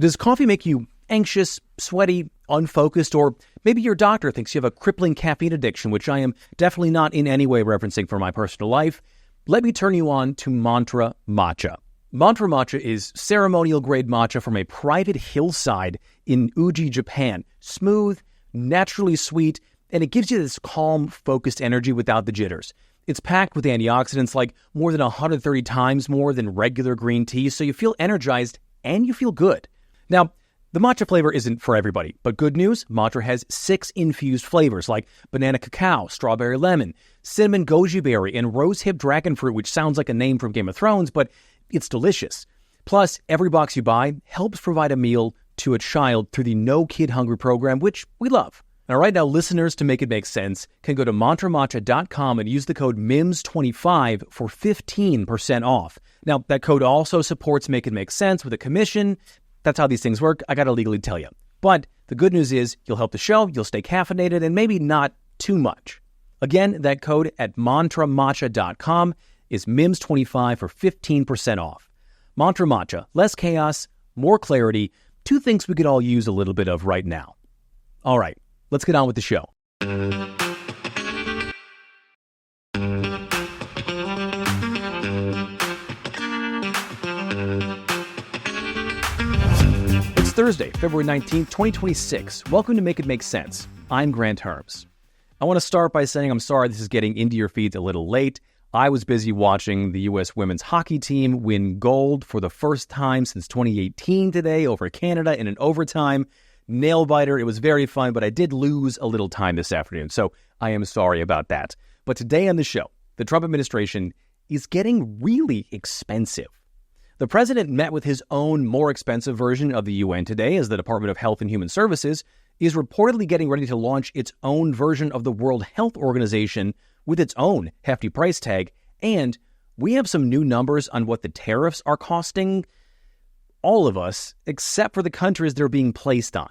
Does coffee make you anxious, sweaty, unfocused, or maybe your doctor thinks you have a crippling caffeine addiction, which I am definitely not in any way referencing for my personal life? Let me turn you on to Mantra Matcha. Mantra Matcha is ceremonial-grade matcha from a private hillside in Uji, Japan. Smooth, naturally sweet, and it gives you this calm, focused energy without the jitters. It's packed with antioxidants like more than 130 times more than regular green tea, so you feel energized and you feel good. Now, the matcha flavor isn't for everybody, but good news, Mantra has 6 infused flavors like banana cacao, strawberry lemon, cinnamon goji berry, and rosehip dragon fruit, which sounds like a name from Game of Thrones, but it's delicious. Plus, every box you buy helps provide a meal to a child through the No Kid Hungry program, which we love. Now, right now, listeners to Make It Make Sense can go to mantramatcha.com and use the code MIMS25 for 15% off. Now, that code also supports Make It Make Sense with a commission. That's how these things work. I got to legally tell you. But the good news is you'll help the show, you'll stay caffeinated, and maybe not too much. Again, that code at mantramatcha.com is MIMS25 for 15% off. Mantra Matcha, less chaos, more clarity, 2 things we could all use a little bit of right now. All right, let's get on with the show. Thursday, February 19th, 2026. Welcome to Make It Make Sense. I'm Grant Harms. I want to start by saying I'm sorry this is getting into your feeds a little late. I was busy watching the U.S. women's hockey team win gold for the first time since 2018 today over Canada in an overtime. Nail biter. It was very fun, but I did lose a little time this afternoon, so I am sorry about that. But today on the show, the Trump administration is getting really expensive. The president met with his own more expensive version of the UN today as the Department of Health and Human Services is reportedly getting ready to launch its own version of the World Health Organization with its own hefty price tag. And we have some new numbers on what the tariffs are costing all of us, except for the countries they're being placed on.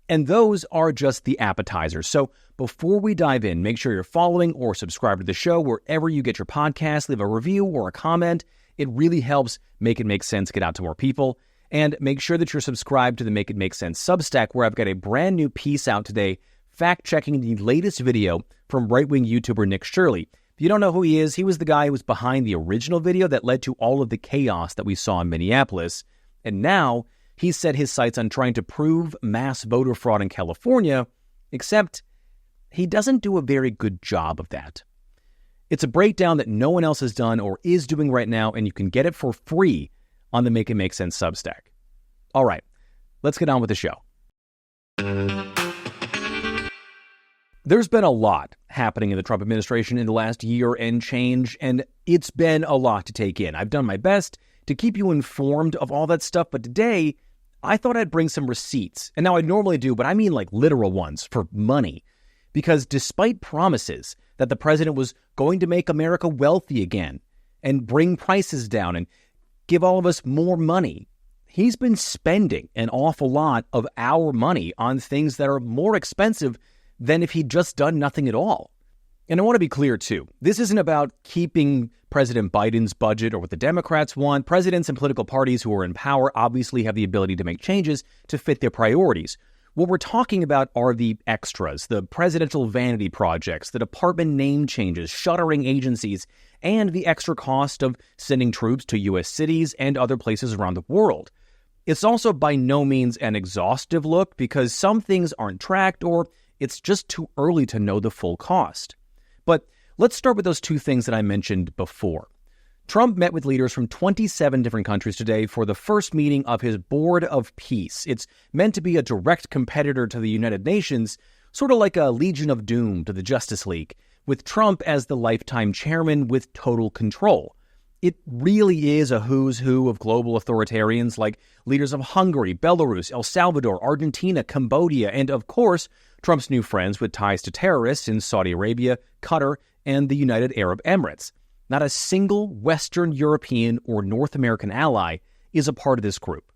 And those are just the appetizers. So before we dive in, make sure you're following or subscribe to the show wherever you get your podcasts. Leave a review or a comment. It really helps Make It Make Sense get out to more people. And make sure that you're subscribed to the Make It Make Sense Substack, where I've got a brand new piece out today, fact-checking the latest video from right-wing YouTuber Nick Shirley. If you don't know who he is, he was the guy who was behind the original video that led to all of the chaos that we saw in Minneapolis. And now he's set his sights on trying to prove mass voter fraud in California, except he doesn't do a very good job of that. It's a breakdown that no one else has done or is doing right now, and you can get it for free on the Make It Make Sense Substack. All right, let's get on with the show. There's been a lot happening in the Trump administration in the last year and change, and it's been a lot to take in. I've done my best to keep you informed of all that stuff, but today I thought I'd bring some receipts. And now I normally do, but I mean like literal ones for money. Because despite promises that the president was going to make America wealthy again and bring prices down and give all of us more money, he's been spending an awful lot of our money on things that are more expensive than if he'd just done nothing at all. And I want to be clear, too. This isn't about keeping President Biden's budget or what the Democrats want. Presidents and political parties who are in power obviously have the ability to make changes to fit their priorities. What we're talking about are the extras, the presidential vanity projects, the department name changes, shuttering agencies, and the extra cost of sending troops to U.S. cities and other places around the world. It's also by no means an exhaustive look because some things aren't tracked or it's just too early to know the full cost. But let's start with those 2 things that I mentioned before. Trump met with leaders from 27 different countries today for the first meeting of his Board of Peace. It's meant to be a direct competitor to the United Nations, sort of like a Legion of Doom to the Justice League, with Trump as the lifetime chairman with total control. It really is a who's who of global authoritarians like leaders of Hungary, Belarus, El Salvador, Argentina, Cambodia, and of course, Trump's new friends with ties to terrorists in Saudi Arabia, Qatar, and the United Arab Emirates. Not a single Western European or North American ally is a part of this group.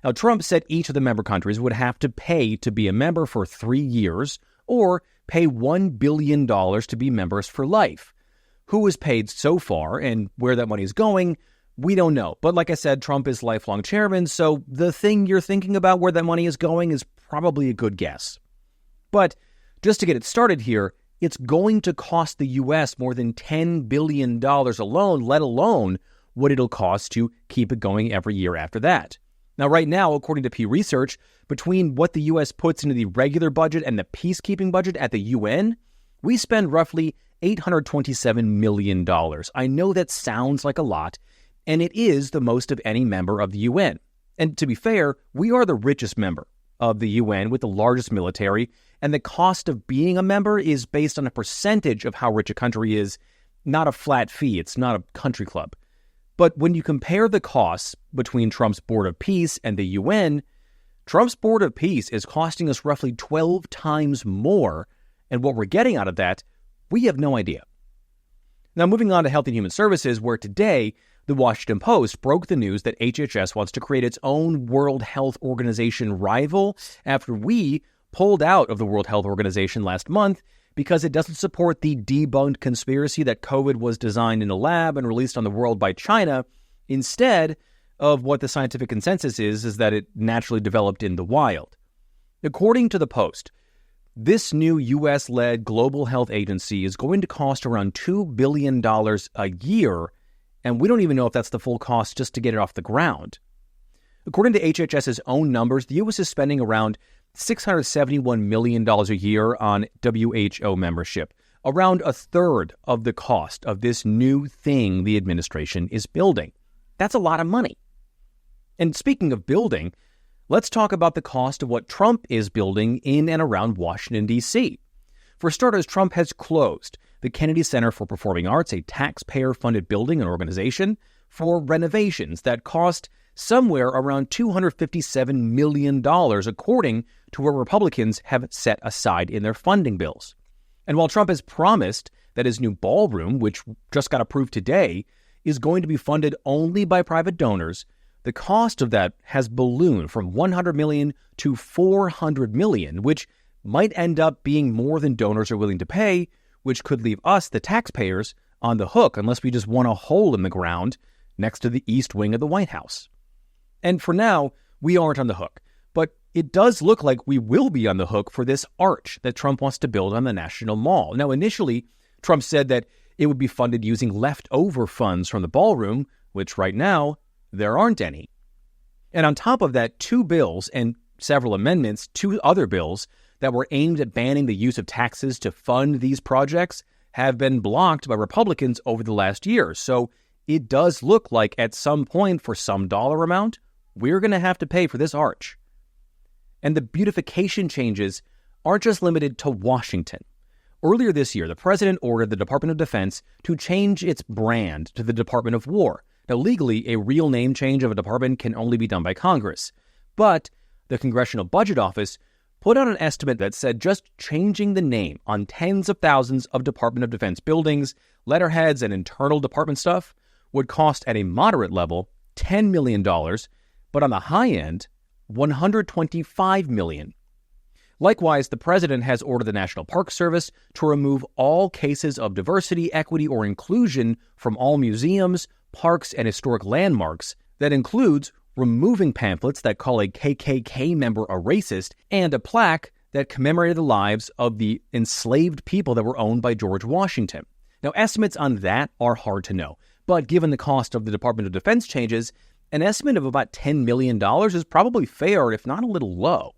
Now, Trump said each of the member countries would have to pay to be a member for 3 years or pay $1 billion to be members for life. Who was paid so far and where that money is going We don't know. But like I said, Trump is lifelong chairman, so the thing you're thinking about where that money is going is probably a good guess. But just to get it started here, it's going to cost the U.S. more than $10 billion alone, let alone what it'll cost to keep it going every year after that. Now, right now, according to Pew Research, between what the U.S. puts into the regular budget and the peacekeeping budget at the UN, we spend roughly $827 million. I know that sounds like a lot, and it is the most of any member of the UN. And to be fair, we are the richest member of the UN with the largest military, and the cost of being a member is based on a percentage of how rich a country is, not a flat fee. It's not a country club. But when you compare the costs between Trump's Board of Peace and the UN, Trump's Board of Peace is costing us roughly 12 times more, and what we're getting out of that, we have no idea. Now, moving on to Health and Human Services, where today, the Washington Post broke the news that HHS wants to create its own World Health Organization rival after we pulled out of the World Health Organization last month because it doesn't support the debunked conspiracy that COVID was designed in a lab and released on the world by China. Instead of what the scientific consensus is that it naturally developed in the wild. According to the Post, this new U.S.-led global health agency is going to cost around $2 billion a year, and we don't even know if that's the full cost just to get it off the ground. According to HHS's own numbers, the U.S. is spending around $671 million a year on WHO membership, around a third of the cost of this new thing the administration is building. That's a lot of money. And speaking of building, let's talk about the cost of what Trump is building in and around Washington, D.C. For starters, Trump has closed the Kennedy Center for Performing Arts, a taxpayer-funded building and organization, for renovations that cost somewhere around $257 million, according to what Republicans have set aside in their funding bills. And while Trump has promised that his new ballroom, which just got approved today, is going to be funded only by private donors, the cost of that has ballooned from $100 million to $400 million, which might end up being more than donors are willing to pay, which could leave us, the taxpayers, on the hook unless we just want a hole in the ground next to the east wing of the White House. And for now, we aren't on the hook. But it does look like we will be on the hook for this arch that Trump wants to build on the National Mall. Now, initially, Trump said that it would be funded using leftover funds from the ballroom, which right now, there aren't any. And on top of that, two bills and several amendments, two other bills that were aimed at banning the use of taxes to fund these projects have been blocked by Republicans over the last year. So it does look like at some point, for some dollar amount, we're going to have to pay for this arch. And the beautification changes aren't just limited to Washington. Earlier this year, the president ordered the Department of Defense to change its brand to the Department of War. Now, legally, a real name change of a department can only be done by Congress. But the Congressional Budget Office put out an estimate that said just changing the name on tens of thousands of Department of Defense buildings, letterheads, and internal department stuff would cost at a moderate level $10 million, but on the high end, $125 million. Likewise, the president has ordered the National Park Service to remove all cases of diversity, equity, or inclusion from all museums, parks, and historic landmarks. That includes removing pamphlets that call a KKK member a racist and a plaque that commemorated the lives of the enslaved people that were owned by George Washington. Now, estimates on that are hard to know, but given the cost of the Department of Defense changes, an estimate of about $10 million is probably fair, if not a little low.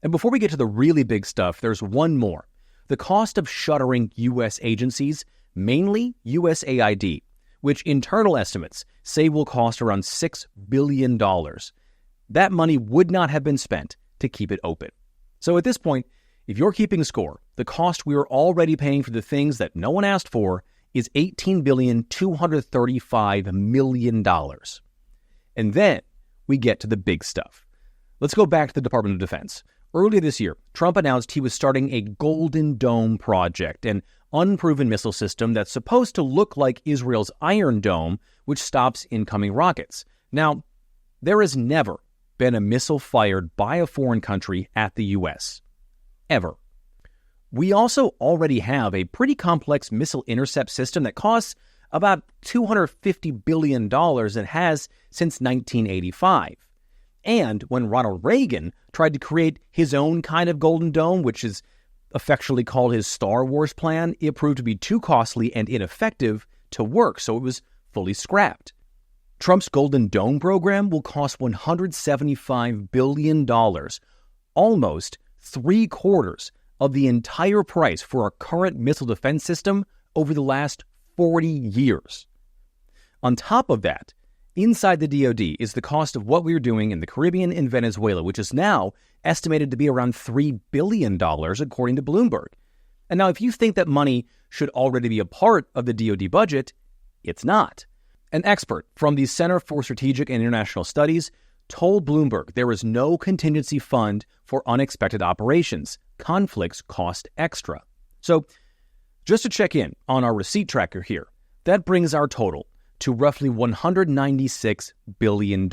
And before we get to the really big stuff, there's one more. The cost of shuttering U.S. agencies, mainly USAID, which internal estimates say will cost around $6 billion. That money would not have been spent to keep it open. So at this point, if you're keeping score, the cost we are already paying for the things that no one asked for is $18,235 million. And then we get to the big stuff. Let's go back to the Department of Defense. Earlier this year, Trump announced he was starting a Golden Dome project, an unproven missile system that's supposed to look like Israel's Iron Dome, which stops incoming rockets. Now, there has never been a missile fired by a foreign country at the U.S. Ever. We also already have a pretty complex missile intercept system that costs about $250 billion and has since 1985. And when Ronald Reagan tried to create his own kind of Golden Dome, which is affectionately called his Star Wars plan, it proved to be too costly and ineffective to work, so it was fully scrapped. Trump's Golden Dome program will cost $175 billion, almost 3/4 of the entire price for our current missile defense system over the last 40 years. On top of that, inside the DoD is the cost of what we're doing in the Caribbean and Venezuela, which is now estimated to be around $3 billion, according to Bloomberg. And now, if you think that money should already be a part of the DoD budget, it's not. An expert from the Center for Strategic and International Studies told Bloomberg there is no contingency fund for unexpected operations. Conflicts cost extra. So, just to check in on our receipt tracker here, that brings our total to roughly $196 billion.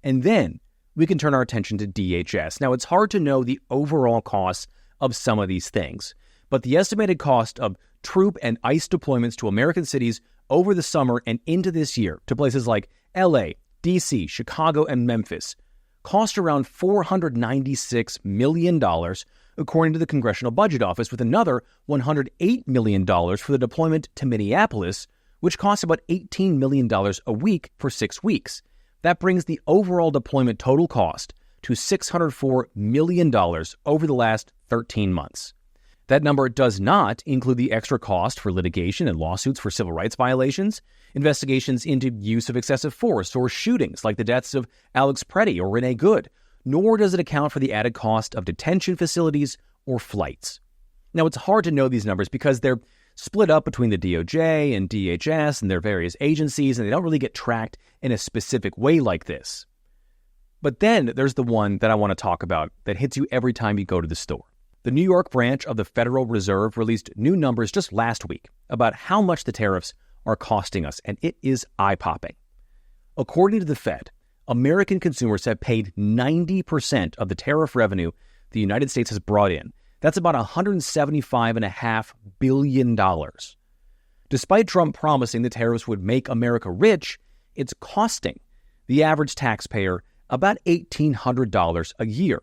And then we can turn our attention to DHS. Now, it's hard to know the overall costs of some of these things, but the estimated cost of troop and ICE deployments to American cities over the summer and into this year to places like LA, DC, Chicago, and Memphis cost around $496 million, according to the Congressional Budget Office, with another $108 million for the deployment to Minneapolis, which costs about $18 million a week for 6 weeks. That brings the overall deployment total cost to $604 million over the last 13 months. That number does not include the extra cost for litigation and lawsuits for civil rights violations, investigations into use of excessive force or shootings like the deaths of Alex Preddy or Renee Good, nor does it account for the added cost of detention facilities or flights. Now, it's hard to know these numbers because they're split up between the DOJ and DHS and their various agencies, and they don't really get tracked in a specific way like this. But then there's the one that I want to talk about that hits you every time you go to the store. The New York branch of the Federal Reserve released new numbers just last week about how much the tariffs are costing us, and it is eye-popping. According to the Fed, American consumers have paid 90% of the tariff revenue the United States has brought in. That's about $175.5 billion. Despite Trump promising the tariffs would make America rich, it's costing the average taxpayer about $1,800 a year.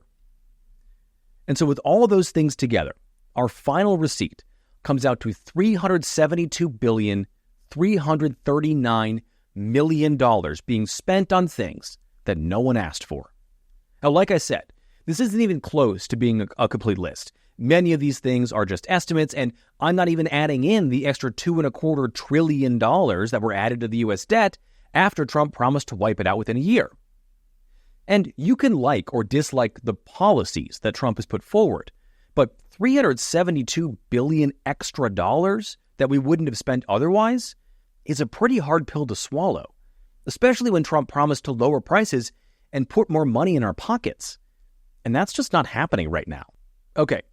And so with all those things together, our final receipt comes out to $372.339 billion being spent on things that no one asked for. Now, like I said, this isn't even close to being a complete list. Many of these things are just estimates, and I'm not even adding in the extra $2.25 trillion that were added to the U.S. debt after Trump promised to wipe it out within a year. And you can like or dislike the policies that Trump has put forward, but $372 billion extra dollars that we wouldn't have spent otherwise is a pretty hard pill to swallow, especially when Trump promised to lower prices and put more money in our pockets. And that's just not happening right now. Okay,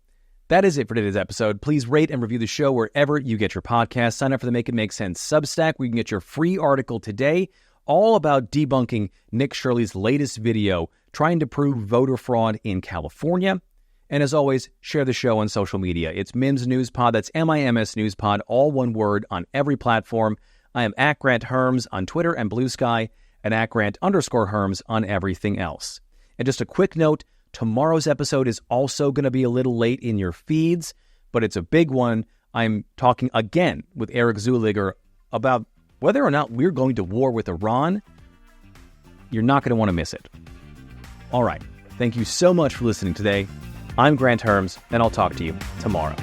that is it for today's episode. Please rate and review the show wherever you get your podcasts. Sign up for the Make It Make Sense Substack, where you can get your free article today all about debunking Nick Shirley's latest video trying to prove voter fraud in California. And as always, share the show on social media. It's Mims News Pod. That's MIMS News Pod, all one word, on every platform. I am at Grant Herms on Twitter and Blue Sky, and at Grant_Herms on everything else. And just a quick note, tomorrow's episode is also going to be a little late in your feeds, but it's a big one. I'm talking again with Eric Zuliger about whether or not we're going to war with Iran. You're not going to want to miss it. All right. Thank you so much for listening today. I'm Grant Herms, and I'll talk to you tomorrow.